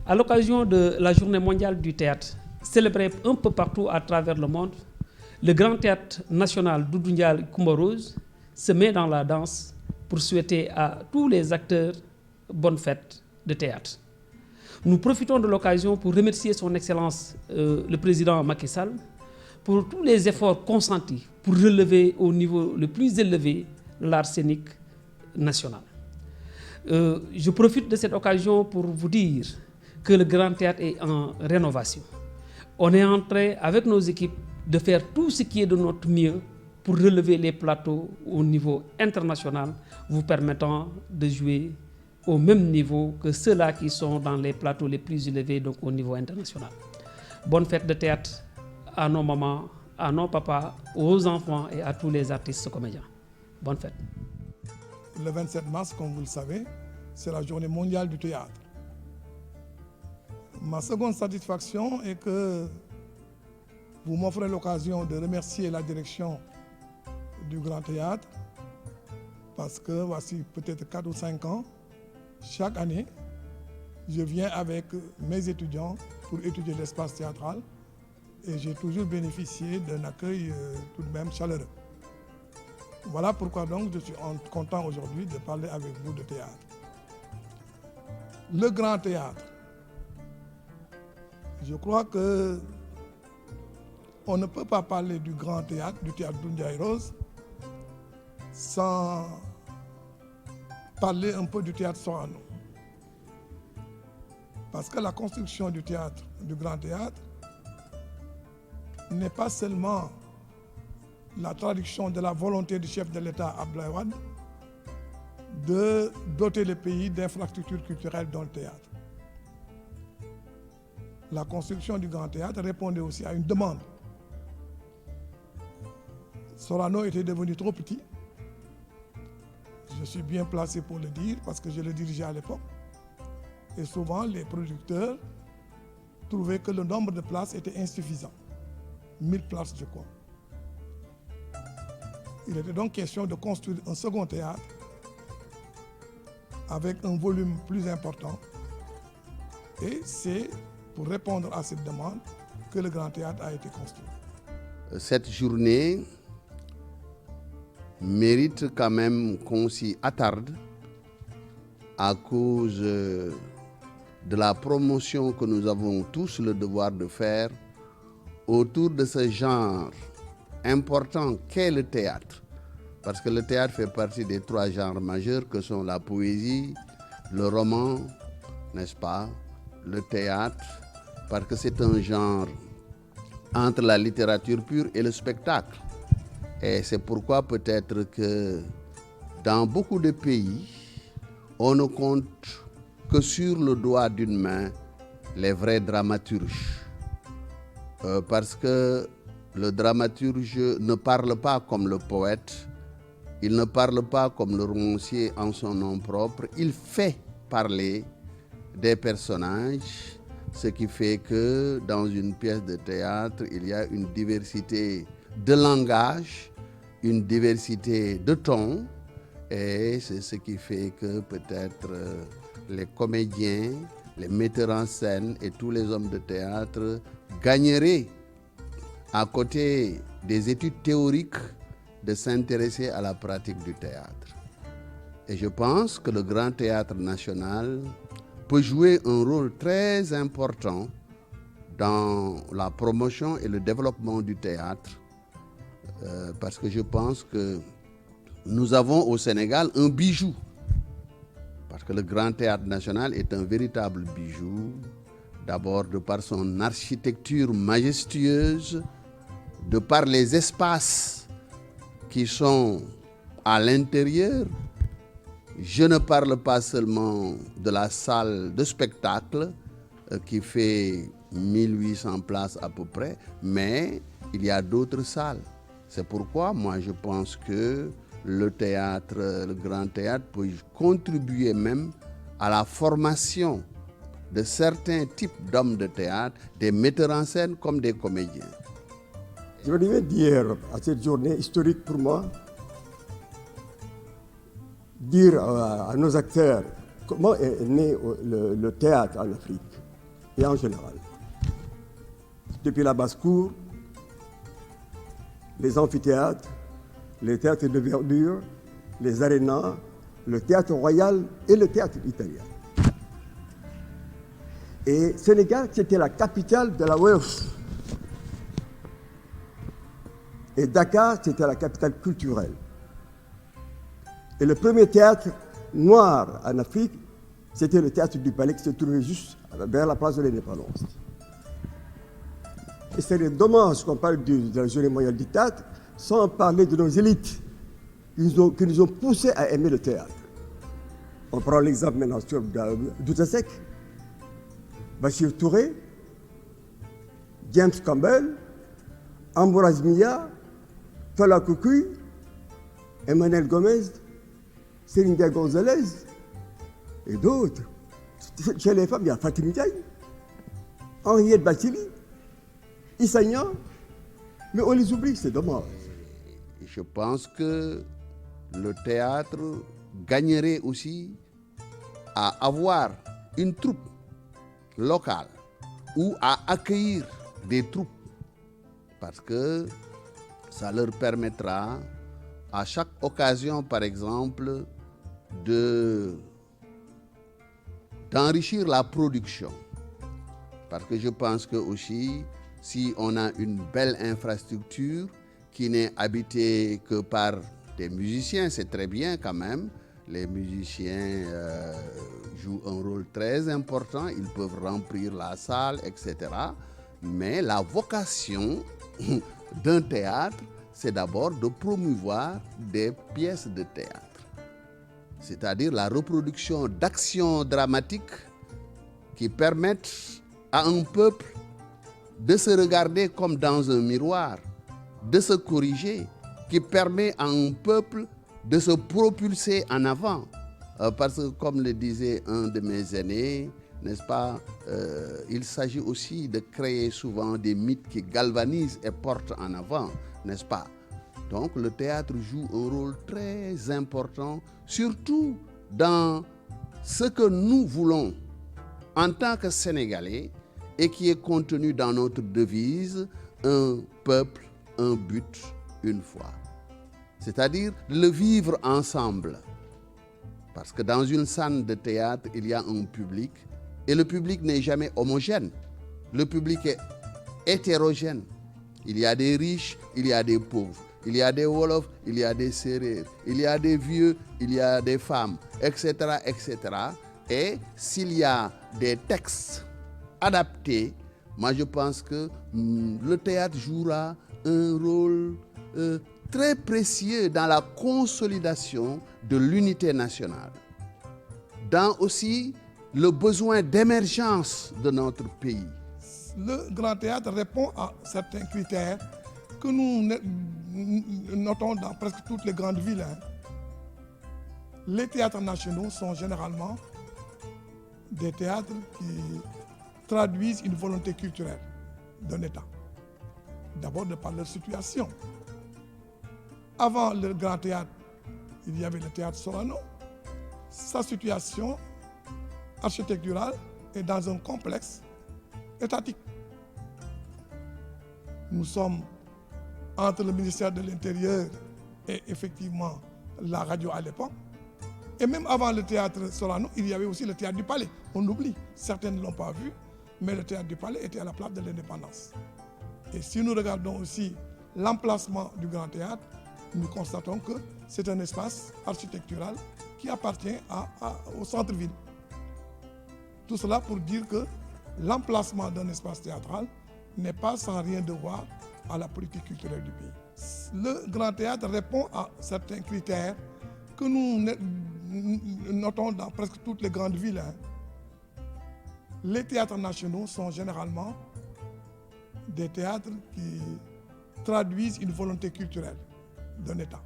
À l'occasion de la Journée mondiale du théâtre, célébrée un peu partout à travers le monde, le Grand Théâtre national Doudou Ndiaye Coumba Rose se met dans la danse pour souhaiter à tous les acteurs bonne fête de théâtre. Nous profitons de l'occasion pour remercier son Excellence le Président Macky Sall pour tous les efforts consentis pour relever au niveau le plus élevé l'art scénique national. Je profite de cette occasion pour vous dire que le Grand Théâtre est en rénovation. On est en train, avec nos équipes, de faire tout ce qui est de notre mieux pour relever les plateaux au niveau international, vous permettant de jouer au même niveau que ceux-là qui sont dans les plateaux les plus élevés, donc au niveau international. Bonne fête de théâtre à nos mamans, à nos papas, aux enfants et à tous les artistes comédiens. Bonne fête. Le 27 mars, comme vous le savez, c'est la journée mondiale du théâtre. Ma seconde satisfaction est que vous m'offrez l'occasion de remercier la direction du Grand Théâtre parce que voici peut-être 4 ou 5 ans, chaque année, je viens avec mes étudiants pour étudier l'espace théâtral et j'ai toujours bénéficié d'un accueil tout de même chaleureux. Voilà pourquoi donc je suis content aujourd'hui de parler avec vous de théâtre. Le Grand Théâtre. Je crois que on ne peut pas parler du Grand Théâtre, du théâtre Doudou Ndiaye Rose, sans parler un peu du théâtre Sorano. Parce que la construction du théâtre, du Grand Théâtre, n'est pas seulement la traduction de la volonté du chef de l'État Abdoulaye Wade de doter le pays d'infrastructures culturelles dans le théâtre. La construction du Grand Théâtre répondait aussi à une demande. Sorano était devenu trop petit. Je suis bien placé pour le dire parce que je le dirigeais à l'époque. Et souvent, les producteurs trouvaient que le nombre de places était insuffisant. 1000 places, je crois. Il était donc question de construire un second théâtre avec un volume plus important. Et c'est pour répondre à cette demande que le Grand Théâtre a été construit. Cette journée mérite quand même qu'on s'y attarde à cause de la promotion que nous avons tous le devoir de faire autour de ce genre important qu'est le théâtre. Parce que le théâtre fait partie des 3 genres majeurs que sont la poésie, le roman, n'est-ce pas, le théâtre, parce que c'est un genre entre la littérature pure et le spectacle. Et c'est pourquoi peut-être que dans beaucoup de pays, on ne compte que sur le doigt d'une main les vrais dramaturges. Parce que le dramaturge ne parle pas comme le poète, il ne parle pas comme le romancier en son nom propre, il fait parler des personnages, ce qui fait que dans une pièce de théâtre, il y a une diversité de langage, une diversité de ton, et c'est ce qui fait que peut-être les comédiens, les metteurs en scène et tous les hommes de théâtre gagneraient, à côté des études théoriques, de s'intéresser à la pratique du théâtre. Et je pense que le Grand Théâtre national peut jouer un rôle très important dans la promotion et le développement du théâtre, parce que je pense que nous avons au Sénégal un bijou, parce que le Grand Théâtre national est un véritable bijou, d'abord de par son architecture majestueuse, de par les espaces qui sont à l'intérieur. Je ne parle pas seulement de la salle de spectacle qui fait 1800 places à peu près, mais il y a d'autres salles. C'est pourquoi moi je pense que le théâtre, le Grand Théâtre peut contribuer même à la formation de certains types d'hommes de théâtre, des metteurs en scène comme des comédiens. Je voudrais dire à cette journée historique pour moi, dire à nos acteurs comment est né le théâtre en Afrique. et en général. Depuis la basse-cour, les amphithéâtres, les théâtres de verdure, les arénas, le théâtre royal et le théâtre italien. Et Sénégal, c'était la capitale de la Wolof. Et Dakar, c'était la capitale culturelle. Et le premier théâtre noir en Afrique, c'était le théâtre du Palais qui se trouvait juste vers la place de l'Indépendance. Et c'est dommage qu'on parle de la journée mondiale du théâtre sans parler de nos élites qui nous ont poussés à aimer le théâtre. On prend l'exemple maintenant sur Douta Seck, Bachir Touré, James Campbell, Ambroise Mia, Fela Kuti, Emmanuel Gomez, Céline Gonzalez et d'autres. Chez les femmes, il y a Fatim Ndiaye, Henriette Bathily, Issa Niang, mais on les oublie, c'est dommage. Je pense que le théâtre gagnerait aussi à avoir une troupe locale ou à accueillir des troupes parce que ça leur permettra à chaque occasion, par exemple, d'enrichir la production. Parce que je pense que aussi, si on a une belle infrastructure qui n'est habitée que par des musiciens, c'est très bien quand même. Les musiciens jouent un rôle très important, ils peuvent remplir la salle, etc. Mais la vocation d'un théâtre, c'est d'abord de promouvoir des pièces de théâtre. C'est-à-dire la reproduction d'actions dramatiques qui permettent à un peuple de se regarder comme dans un miroir, de se corriger, qui permet à un peuple de se propulser en avant. Parce que, comme le disait un de mes aînés, n'est-ce pas, il s'agit aussi de créer souvent des mythes qui galvanisent et portent en avant, n'est-ce pas? Donc le théâtre joue un rôle très important, surtout dans ce que nous voulons en tant que Sénégalais et qui est contenu dans notre devise, un peuple, un but, une foi. C'est-à-dire le vivre ensemble. Parce que dans une salle de théâtre, il y a un public et le public n'est jamais homogène. Le public est hétérogène. Il y a des riches, il y a des pauvres. Il y a des Wolofs, il y a des Sérères, il y a des vieux, il y a des femmes, etc., etc. Et s'il y a des textes adaptés, moi je pense que le théâtre jouera un rôle très précieux dans la consolidation de l'unité nationale, dans aussi le besoin d'émergence de notre pays. Le Grand Théâtre répond à certains critères que nous notons dans presque toutes les grandes villes. Les théâtres nationaux sont généralement des théâtres qui traduisent une volonté culturelle d'un État. D'abord de par leur situation. Avant le Grand Théâtre, il y avait le théâtre Sorano. Sa situation architecturale est dans un complexe étatique. Nous sommes entre le ministère de l'Intérieur et effectivement la radio à l'époque. Et même avant le théâtre Sorano, il y avait aussi le théâtre du Palais. On oublie, certains ne l'ont pas vu, mais le théâtre du Palais était à la place de l'Indépendance. Et si nous regardons aussi l'emplacement du Grand Théâtre, nous constatons que c'est un espace architectural qui appartient au centre-ville. Tout cela pour dire que l'emplacement d'un espace théâtral n'est pas sans rien devoir à la politique culturelle du pays. Le Grand Théâtre répond à certains critères que nous notons dans presque toutes les grandes villes. Les théâtres nationaux sont généralement des théâtres qui traduisent une volonté culturelle d'un État.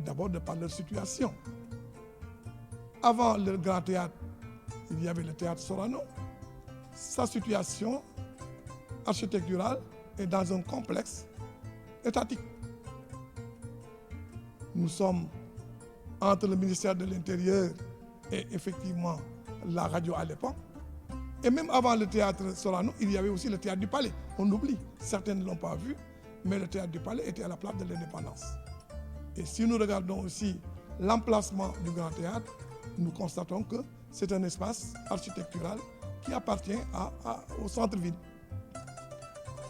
D'abord de par leur situation. Avant le Grand Théâtre, il y avait le théâtre Sorano. Sa situation architecturale est dans un complexe étatique. Nous sommes entre le ministère de l'Intérieur et effectivement la radio à l'époque. Et même avant le théâtre Sorano, il y avait aussi le théâtre du Palais. On oublie, certains ne l'ont pas vu, mais le théâtre du Palais était à la place de l'Indépendance. Et si nous regardons aussi l'emplacement du Grand Théâtre, nous constatons que c'est un espace architectural qui appartient au centre-ville.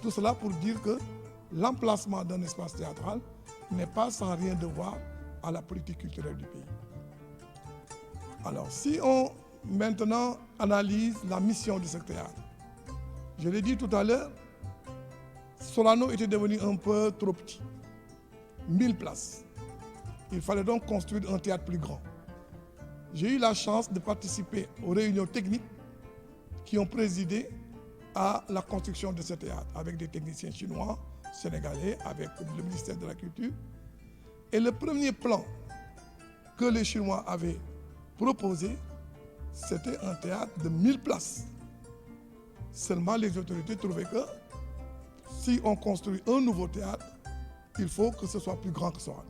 Tout cela pour dire que l'emplacement d'un espace théâtral n'est pas sans rien devoir à la politique culturelle du pays. Alors, si on maintenant analyse la mission de ce théâtre, je l'ai dit tout à l'heure, Sorano était devenu un peu trop petit. 1000 places. Il fallait donc construire un théâtre plus grand. J'ai eu la chance de participer aux réunions techniques qui ont présidé à la construction de ce théâtre avec des techniciens chinois, sénégalais, avec le ministère de la Culture. Et le premier plan que les Chinois avaient proposé, c'était un théâtre de 1000 places. Seulement, les autorités trouvaient que si on construit un nouveau théâtre, il faut que ce soit plus grand que Sorano.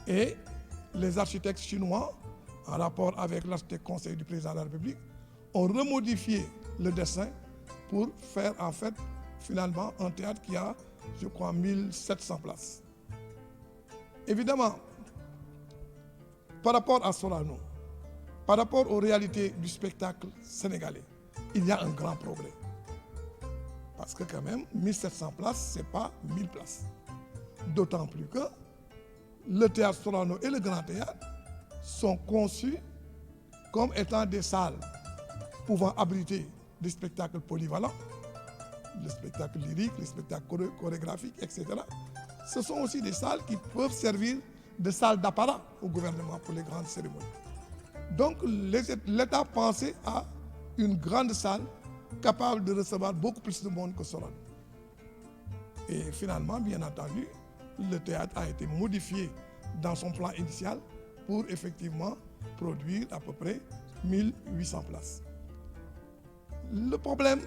Et les architectes chinois, en rapport avec l'architecte conseil du président de la République, ont remodifié le dessin pour faire en fait finalement un théâtre qui a, je crois, 1700 places. Évidemment, par rapport à Sorano, par rapport aux réalités du spectacle sénégalais, il y a un grand progrès. Parce que quand même, 1700 places, ce n'est pas 1000 places. D'autant plus que le théâtre Sorano et le Grand Théâtre sont conçus comme étant des salles pouvant abriter des spectacles polyvalents, les spectacles lyriques, les spectacles chorégraphiques, etc. Ce sont aussi des salles qui peuvent servir de salles d'apparat au gouvernement pour les grandes cérémonies. Donc l'État pensait à une grande salle capable de recevoir beaucoup plus de monde que Sorano. Et finalement, bien entendu, le théâtre a été modifié dans son plan initial pour effectivement produire à peu près 1800 places. Le problème,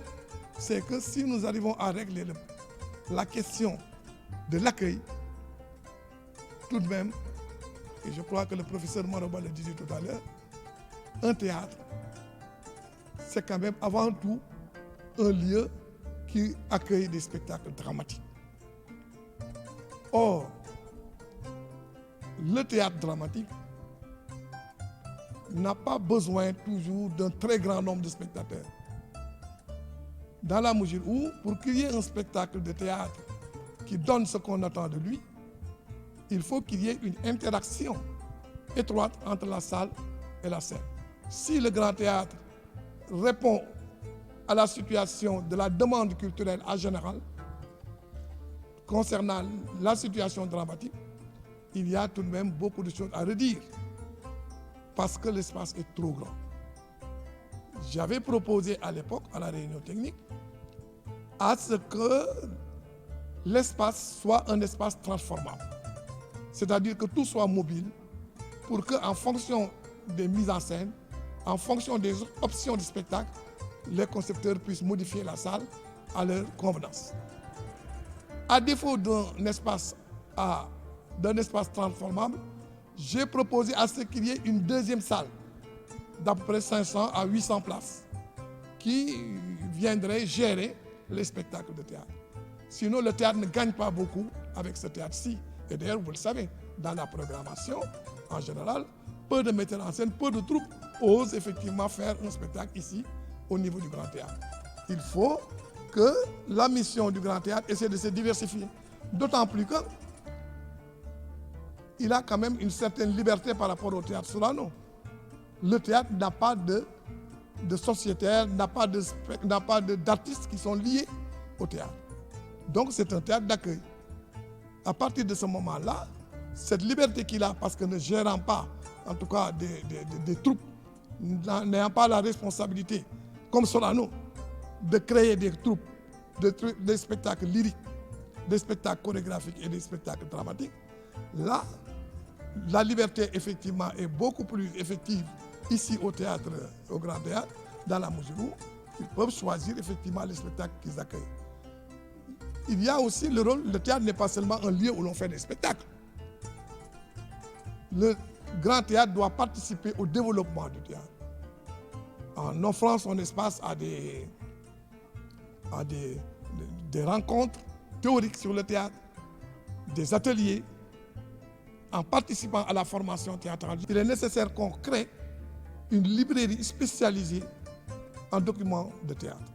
c'est que si nous arrivons à régler la question de l'accueil, tout de même, et je crois que le professeur Maroba le disait tout à l'heure, un théâtre, c'est quand même avant tout un lieu qui accueille des spectacles dramatiques. Or, le théâtre dramatique n'a pas besoin toujours d'un très grand nombre de spectateurs. Dans la mesure où, pour qu'il y ait un spectacle de théâtre qui donne ce qu'on attend de lui, il faut qu'il y ait une interaction étroite entre la salle et la scène. Si le Grand Théâtre répond à la situation de la demande culturelle en général, concernant la situation dramatique, il y a tout de même beaucoup de choses à redire parce que l'espace est trop grand. J'avais proposé à l'époque, à la réunion technique, à ce que l'espace soit un espace transformable. C'est-à-dire que tout soit mobile pour qu'en fonction des mises en scène, en fonction des options de spectacle, les concepteurs puissent modifier la salle à leur convenance. À défaut d'un espace transformable, j'ai proposé à ce qu'il y ait une deuxième salle d'à peu près 500 à 800 places qui viendrait gérer les spectacles de théâtre. Sinon, le théâtre ne gagne pas beaucoup avec ce théâtre-ci. Et d'ailleurs, vous le savez, dans la programmation, en général, peu de metteurs en scène, peu de troupes osent effectivement faire un spectacle ici, au niveau du Grand Théâtre. Il faut que la mission du Grand Théâtre essaie de se diversifier. D'autant plus qu'il a quand même une certaine liberté par rapport au théâtre Sorano. Le théâtre n'a pas de sociétaires, n'a pas d'artistes qui sont liés au théâtre. Donc c'est un théâtre d'accueil. À partir de ce moment-là, cette liberté qu'il a, parce que ne gérant pas, en tout cas des troupes, n'ayant pas la responsabilité, comme Sorano, de créer des troupes, des spectacles lyriques, des spectacles chorégraphiques et des spectacles dramatiques, là, la liberté effectivement est beaucoup plus effective ici au théâtre, au Grand Théâtre, dans la mesure où ils peuvent choisir effectivement les spectacles qu'ils accueillent. Il y a aussi le rôle, le théâtre n'est pas seulement un lieu où l'on fait des spectacles. Le Grand Théâtre doit participer au développement du théâtre. en offrant son espace à des rencontres théoriques sur le théâtre, des ateliers, en participant à la formation théâtrale. Il est nécessaire qu'on crée une librairie spécialisée en documents de théâtre.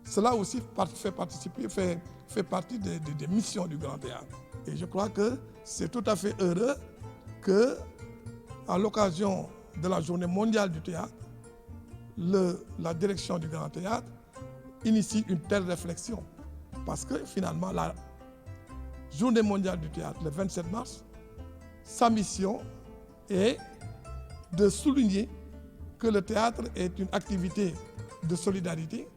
Cela aussi fait partie des missions du Grand Théâtre. Et je crois que c'est tout à fait heureux que, à l'occasion de la Journée mondiale du théâtre, la direction du Grand Théâtre initie une telle réflexion. Parce que finalement, la Journée mondiale du théâtre, le 27 mars, sa mission est de souligner que le théâtre est une activité de solidarité,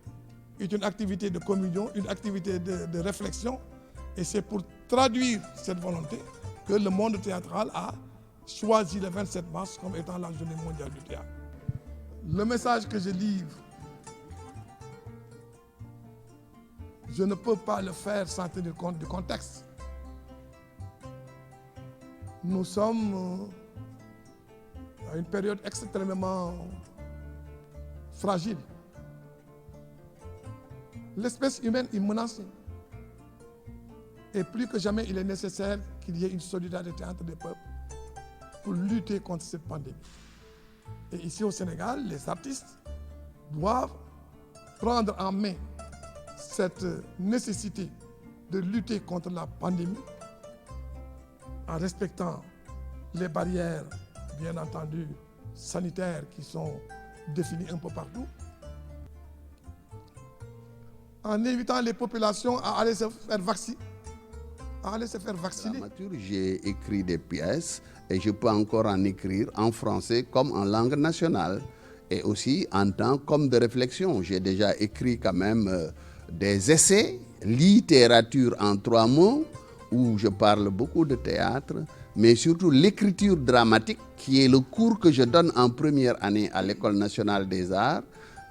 est une activité de communion, une activité de réflexion. Et c'est pour traduire cette volonté que le monde théâtral a choisi le 27 mars comme étant la Journée mondiale du théâtre. Le message que je livre, je ne peux pas le faire sans tenir compte du contexte. Nous sommes à une période extrêmement fragile. L'espèce humaine est menacée. Et plus que jamais, il est nécessaire qu'il y ait une solidarité entre les peuples pour lutter contre cette pandémie. Et ici au Sénégal, les artistes doivent prendre en main cette nécessité de lutter contre la pandémie en respectant les barrières, bien entendu, sanitaires qui sont définies un peu partout, en invitant les populations à aller se faire vacciner. J'ai écrit des pièces et je peux encore en écrire en français comme en langue nationale et aussi en temps comme de réflexion. J'ai déjà écrit quand même des essais, littérature en 3 mots, où je parle beaucoup de théâtre, mais surtout l'écriture dramatique, qui est le cours que je donne en première année à l'École nationale des arts.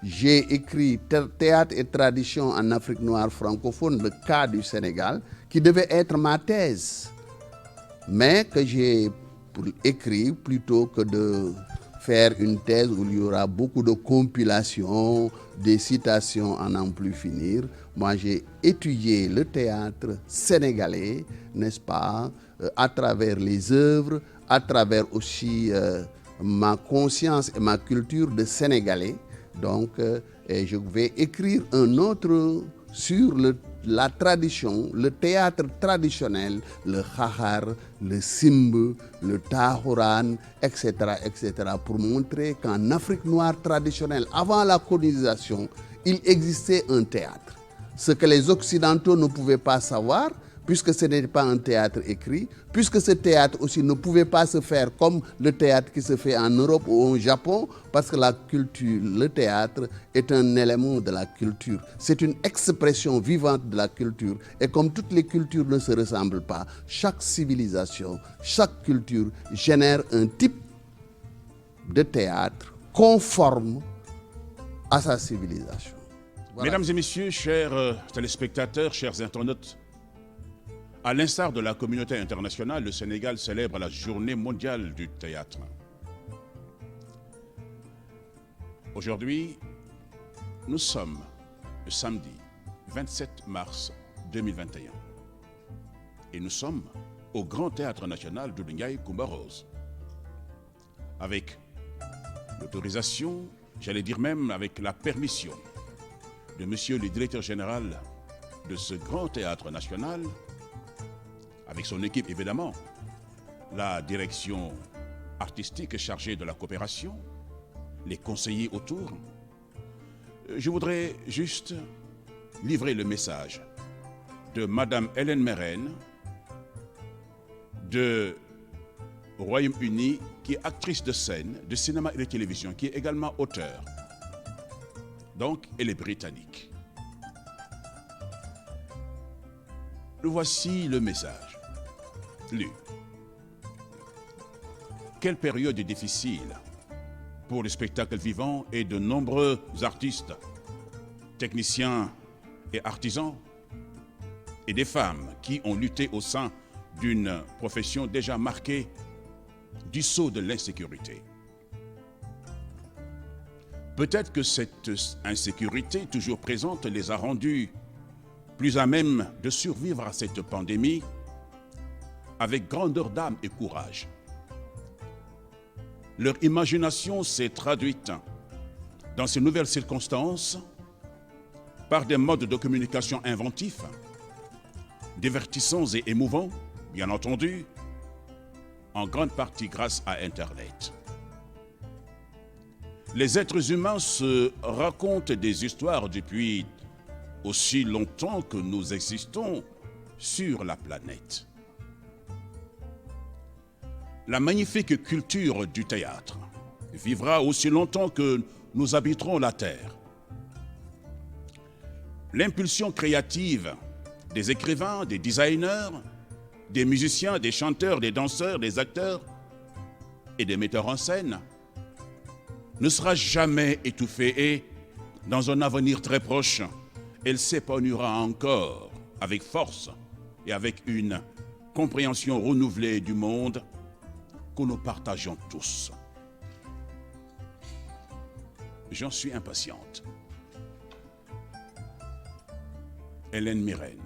J'ai écrit Théâtre et tradition en Afrique noire francophone, le cas du Sénégal, qui devait être ma thèse, mais que j'ai écrit plutôt que de faire une thèse où il y aura beaucoup de compilations, des citations à n'en plus finir. Moi, j'ai étudié le théâtre sénégalais, n'est-ce pas, à travers les œuvres, à travers aussi ma conscience et ma culture de Sénégalais. Donc, je vais écrire un autre sur la tradition, le théâtre traditionnel, le khahar, le simb, le tahoran, etc., pour montrer qu'en Afrique noire traditionnelle, avant la colonisation, il existait un théâtre. Ce que les Occidentaux ne pouvaient pas savoir, puisque ce n'était pas un théâtre écrit, puisque ce théâtre aussi ne pouvait pas se faire comme le théâtre qui se fait en Europe ou au Japon, parce que la culture, le théâtre est un élément de la culture. C'est une expression vivante de la culture. Et comme toutes les cultures ne se ressemblent pas, chaque civilisation, chaque culture génère un type de théâtre conforme à sa civilisation. Voilà. Mesdames et messieurs, chers téléspectateurs, chers internautes, à l'instar de la communauté internationale, le Sénégal célèbre la Journée mondiale du théâtre. Aujourd'hui, nous sommes le samedi 27 mars 2021 et nous sommes au Grand Théâtre National Doudou Ndiaye Coumba Rose. Avec l'autorisation, j'allais dire même avec la permission de monsieur le directeur général de ce Grand Théâtre National, avec son équipe évidemment, la direction artistique chargée de la coopération, les conseillers autour. Je voudrais juste livrer le message de Madame Hélène Mérène de Royaume-Uni, qui est actrice de scène, de cinéma et de télévision, qui est également auteure. Donc, elle est britannique. Nous voici le message. Lu. Quelle période difficile pour le spectacle vivant et de nombreux artistes, techniciens et artisans, et des femmes qui ont lutté au sein d'une profession déjà marquée du sceau de l'insécurité. Peut-être que cette insécurité toujours présente les a rendus plus à même de survivre à cette pandémie avec grandeur d'âme et courage. Leur imagination s'est traduite dans ces nouvelles circonstances par des modes de communication inventifs, divertissants et émouvants, bien entendu, en grande partie grâce à Internet. Les êtres humains se racontent des histoires depuis aussi longtemps que nous existons sur la planète. La magnifique culture du théâtre vivra aussi longtemps que nous habiterons la Terre. L'impulsion créative des écrivains, des designers, des musiciens, des chanteurs, des danseurs, des acteurs et des metteurs en scène ne sera jamais étouffée et, dans un avenir très proche, elle s'épanouira encore avec force et avec une compréhension renouvelée du monde que nous partageons tous. J'en suis impatiente. Hélène Mirren.